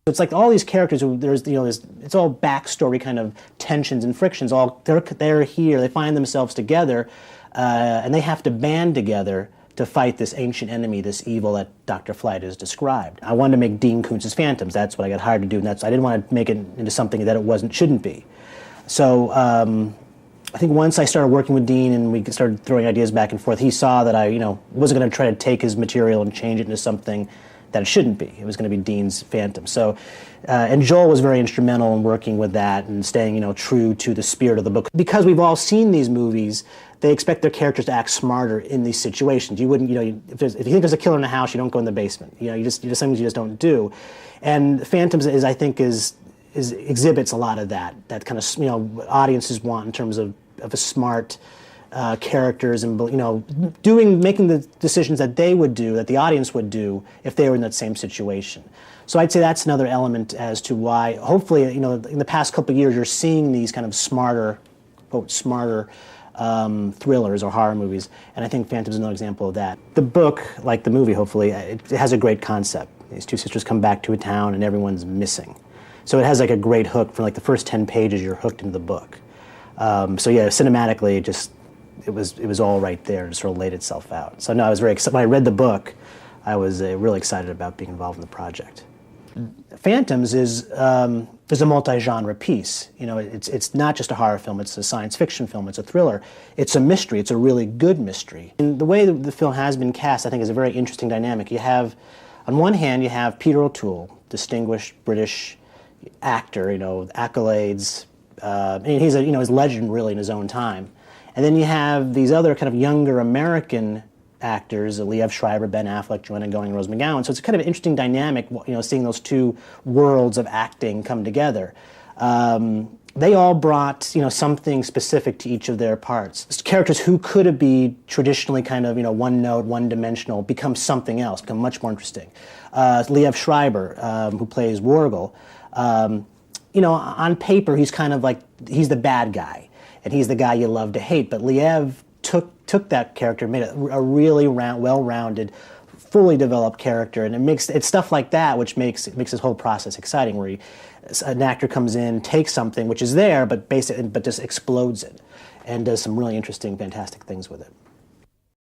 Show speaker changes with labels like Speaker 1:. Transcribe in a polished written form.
Speaker 1: It's like all these characters, it's all backstory kind of tensions and frictions. They're here, they find themselves together, and they have to band together to fight this ancient enemy, this evil that Dr. Flight has described. I wanted to make Dean Koontz's Phantoms. That's what I got hired to do, and I didn't want to make it into something that it shouldn't be. So I think once I started working with Dean and we started throwing ideas back and forth, he saw that I wasn't going to try to take his material and change it into something that it shouldn't be. It was going to be Dean's Phantom. So, and Joel was very instrumental in working with that and staying, true to the spirit of the book. Because we've all seen these movies, they expect their characters to act smarter in these situations. You wouldn't, if you think there's a killer in the house, you don't go in the basement. Something you just don't do. And Phantoms exhibits a lot of that kind of, audiences want in terms of a smart characters and making the decisions that they would do, that the audience would do if they were in that same situation. So I'd say that's another element as to why, hopefully, in the past couple of years, you're seeing these kind of smarter, quote, smarter thrillers or horror movies, and I think Phantom's another example of that. The book, like the movie, hopefully, it has a great concept. These two sisters come back to a town and everyone's missing. So it has like a great hook. For like the first 10 pages, you're hooked into the book. So yeah, cinematically, it was all right there and sort of laid itself out. So no, I was very excited. When I read the book, I was really excited about being involved in the project. Phantoms is a multi-genre piece. It's not just a horror film, it's a science fiction film, it's a thriller. It's a mystery, it's a really good mystery. And the way the film has been cast, I think, is a very interesting dynamic. You have, on one hand, you have Peter O'Toole, distinguished British actor, accolades, and he's his legend really in his own time. And then you have these other kind of younger American actors, Liev Schreiber, Ben Affleck, Joanna Going, Rose McGowan. So it's kind of an interesting dynamic, seeing those two worlds of acting come together. They all brought, something specific to each of their parts. It's characters who could be traditionally kind of, one note, one-dimensional, become something else, become much more interesting. Liev Schreiber, who plays Worgel, on paper, he's kind of like, he's the bad guy, and he's the guy you love to hate, but Liev took that character, made it a really well-rounded, fully developed character, and it's stuff like that which makes this whole process exciting, where an actor comes in, takes something which is there, but just explodes it, and does some really interesting, fantastic things with it.